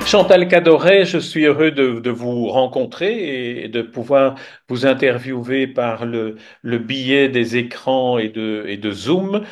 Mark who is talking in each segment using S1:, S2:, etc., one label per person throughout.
S1: Chantal Cadoret, je suis heureux de vous rencontrer et de pouvoir vous interviewer par le biais des écrans et de Zoom.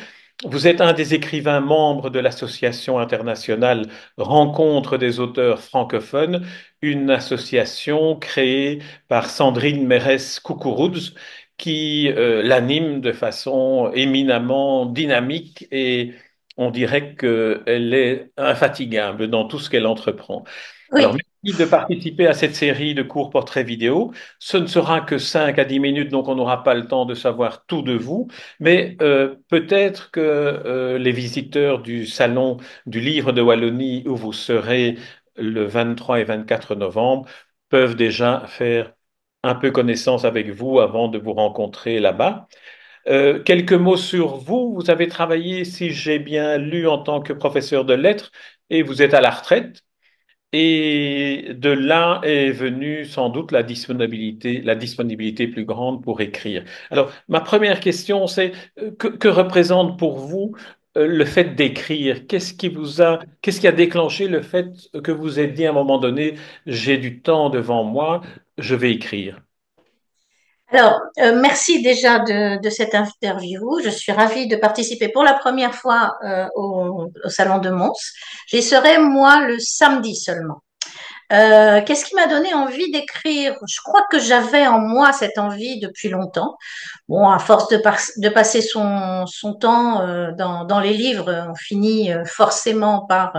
S1: Vous êtes un des écrivains membres de l'association internationale Rencontre des auteurs francophones, une association créée par Sandrine Mérès-Coucourouz qui l'anime de façon éminemment dynamique et on dirait qu'elle est infatigable dans tout ce qu'elle entreprend. Alors,
S2: Oui,
S1: merci de participer à cette série de courts portraits vidéo. Ce ne sera que 5 à 10 minutes, donc on n'aura pas le temps de savoir tout de vous, mais peut-être que les visiteurs du Salon du Livre de Wallonie, où vous serez le 23 et 24 novembre, peuvent déjà faire un peu connaissance avec vous avant de vous rencontrer là-bas. Quelques mots sur vous. Vous avez travaillé, si j'ai bien lu, en tant que professeur de lettres et vous êtes à la retraite. Et de là est venue sans doute la disponibilité plus grande pour écrire. Alors, ma première question, c'est que représente pour vous le fait d'écrire? Qu'est-ce qui a déclenché le fait que vous ayez dit à un moment donné, j'ai du temps devant moi, je vais écrire?
S2: alors merci déjà de cette interview. Je suis ravie de participer pour la première fois au Salon de Mons. J'y serai moi le samedi seulement. Qu'est-ce qui m'a donné envie d'écrire? Je crois que j'avais en moi cette envie depuis longtemps. Bon, à force de passer son temps dans les livres, on finit forcément par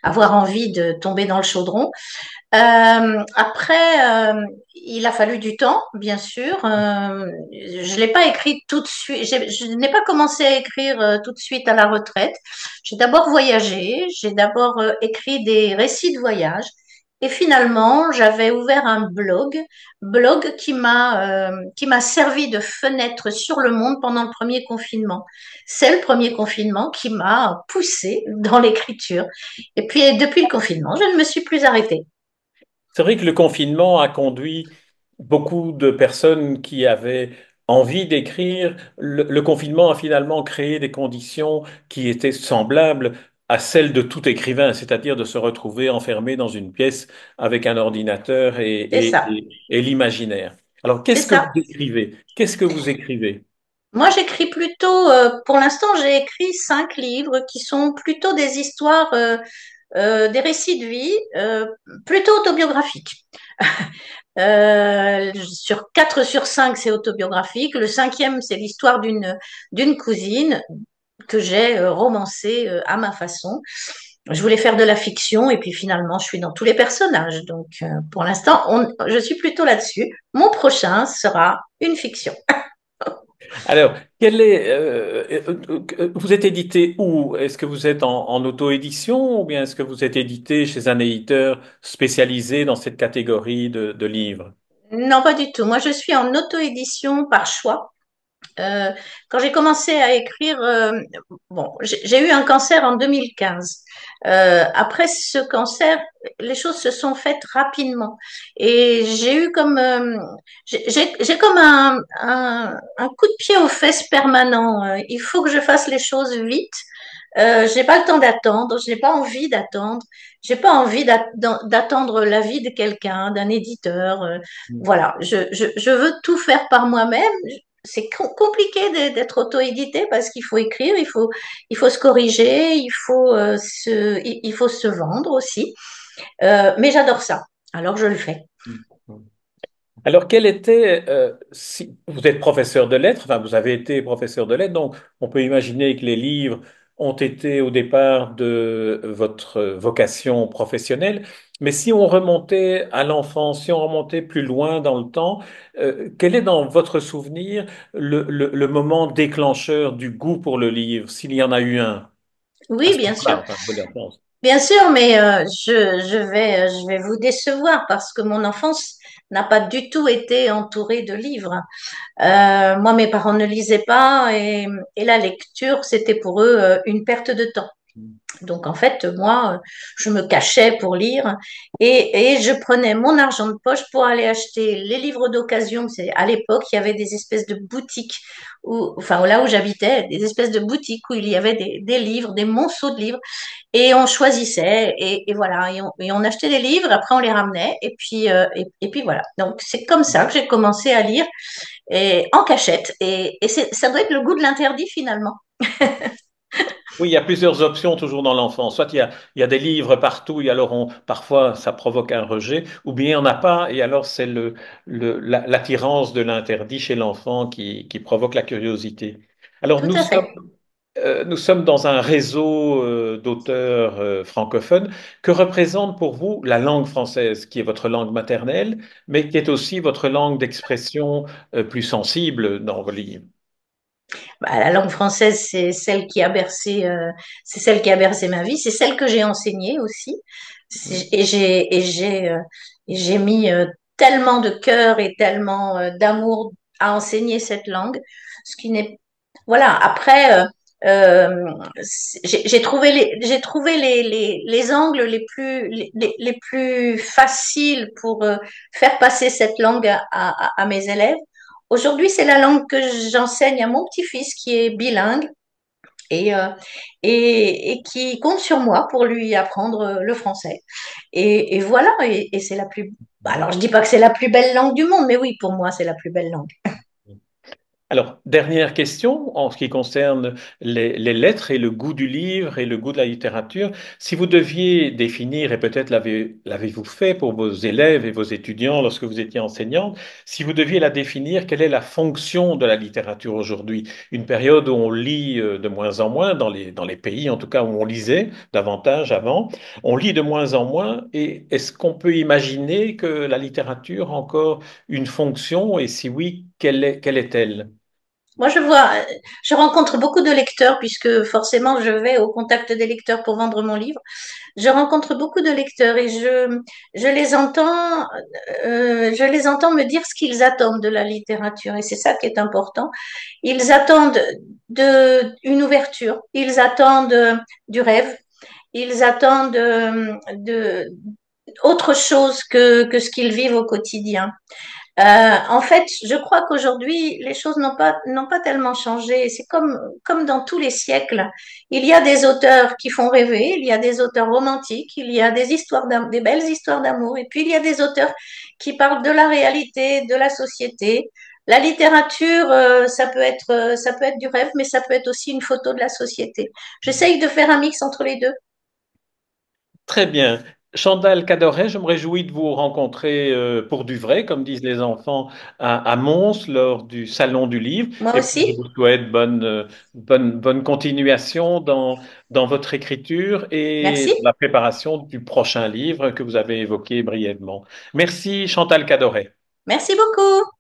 S2: avoir envie de tomber dans le chaudron. Après, il a fallu du temps, bien sûr. Je l'ai pas écrit tout de suite. Je n'ai pas commencé à écrire tout de suite à la retraite. J'ai d'abord voyagé. J'ai d'abord écrit des récits de voyage. Et finalement, j'avais ouvert un blog qui m'a servi de fenêtre sur le monde pendant le premier confinement. C'est le premier confinement qui m'a poussé dans l'écriture. Et puis, depuis le confinement, je ne me suis plus arrêtée.
S1: C'est vrai que le confinement a conduit beaucoup de personnes qui avaient envie d'écrire. Le confinement a finalement créé des conditions qui étaient semblables à celles de tout écrivain, c'est-à-dire de se retrouver enfermé dans une pièce avec un ordinateur
S2: C'est ça.
S1: et l'imaginaire. Alors,
S2: C'est
S1: qu'est-ce que vous
S2: ça.
S1: écrivez? Qu'est-ce que vous écrivez?
S2: Moi, j'écris plutôt, pour l'instant, j'ai écrit 5 livres qui sont plutôt des histoires, des récits de vie, plutôt autobiographiques. Sur 4 sur 5, c'est autobiographique. Le cinquième, c'est l'histoire d'une cousine que j'ai romancée à ma façon. Je voulais faire de la fiction et puis finalement, je suis dans tous les personnages. Donc, pour l'instant, je suis plutôt là-dessus. Mon prochain sera une fiction.
S1: Alors, vous êtes édité où? Est-ce que vous êtes en auto-édition ou bien est-ce que vous êtes édité chez un éditeur spécialisé dans cette catégorie de livres?
S2: Non, pas du tout. Moi, je suis en auto-édition par choix. Euh, Quand j'ai commencé à écrire, bon, j'ai eu un cancer en 2015. Après ce cancer, les choses se sont faites rapidement et j'ai eu comme j'ai comme un coup de pied aux fesses permanent. Il faut que je fasse les choses vite. J'ai pas le temps d'attendre, je n'ai pas envie d'attendre, j'ai pas envie d'attendre l'avis de quelqu'un, d'un éditeur. Voilà, je veux tout faire par moi-même. C'est compliqué d'être auto-édité parce qu'il faut écrire, il faut se corriger, il faut se vendre aussi. Mais j'adore ça, alors je le fais.
S1: Alors, si vous êtes professeur de lettres, enfin, vous avez été professeur de lettres, donc on peut imaginer que les livres ont été au départ de votre vocation professionnelle. Mais si on remontait à l'enfance, si on remontait plus loin dans le temps, quel est dans votre souvenir le moment déclencheur du goût pour le livre, s'il y en a eu un à
S2: Oui,
S1: ce
S2: bien sûr.
S1: moment-là, enfin, de l'enfance?
S2: Bien sûr, mais je vais vous décevoir parce que mon enfance n'a pas du tout été entourée de livres. Moi, mes parents ne lisaient pas et la lecture, c'était pour eux une perte de temps. Donc en fait, moi, je me cachais pour lire et je prenais mon argent de poche pour aller acheter les livres d'occasion. C'est à l'époque, il y avait des espèces de boutiques où, enfin là où j'habitais, des espèces de boutiques où il y avait des livres, des monceaux de livres et on choisissait et voilà et on achetait des livres. Après on les ramenait et puis voilà. Donc c'est comme ça que j'ai commencé à lire et en cachette et ça doit être le goût de l'interdit finalement.
S1: Oui, il y a plusieurs options toujours dans l'enfance. Soit il y a des livres partout et alors parfois ça provoque un rejet, ou bien il n'y en a pas et alors c'est l'attirance de l'interdit chez l'enfant qui provoque la curiosité. Alors
S2: Tout à fait.
S1: nous sommes dans un réseau d'auteurs francophones. Que représente pour vous la langue française, qui est votre langue maternelle, mais qui est aussi votre langue d'expression plus sensible dans vos livres?
S2: Bah, la langue française, c'est celle qui a bercé ma vie, c'est celle que j'ai enseignée aussi. Et j'ai mis tellement de cœur et tellement d'amour à enseigner cette langue, ce qui n'est, voilà. Après, j'ai trouvé les angles les plus faciles pour faire passer cette langue à mes élèves. Aujourd'hui, c'est la langue que j'enseigne à mon petit-fils qui est bilingue et, euh, et qui compte sur moi pour lui apprendre le français. Et voilà, et c'est la plus... Alors, je dis pas que c'est la plus belle langue du monde, mais oui, pour moi, c'est la plus belle langue.
S1: Alors, dernière question en ce qui concerne les lettres et le goût du livre et le goût de la littérature. Si vous deviez définir, et peut-être l'avez-vous fait pour vos élèves et vos étudiants lorsque vous étiez enseignante, si vous deviez la définir, quelle est la fonction de la littérature aujourd'hui? Une période où on lit de moins en moins, dans les pays en tout cas où on lisait davantage avant, on lit de moins en moins, et est-ce qu'on peut imaginer que la littérature a encore une fonction, et si oui, quelle est-elle?
S2: Moi, je rencontre beaucoup de lecteurs puisque forcément, je vais au contact des lecteurs pour vendre mon livre. Je rencontre beaucoup de lecteurs et je les entends me dire ce qu'ils attendent de la littérature et c'est ça qui est important. Ils attendent une ouverture, ils attendent du rêve, ils attendent autre chose que ce qu'ils vivent au quotidien. En fait, je crois qu'aujourd'hui, les choses n'ont pas tellement changé. C'est comme dans tous les siècles. Il y a des auteurs qui font rêver, il y a des auteurs romantiques, il y a des belles histoires d'amour, et puis il y a des auteurs qui parlent de la réalité, de la société. La littérature, ça peut être du rêve, mais ça peut être aussi une photo de la société. J'essaye de faire un mix entre les deux.
S1: Très bien. Chantal Cadoret, je me réjouis de vous rencontrer pour du vrai, comme disent les enfants, à Mons lors du Salon du Livre.
S2: Moi
S1: Et puis, je
S2: aussi.
S1: vous souhaite bonne continuation dans votre écriture et
S2: Merci.
S1: la préparation du prochain livre que vous avez évoqué brièvement. Merci, Chantal Cadoret.
S2: Merci beaucoup.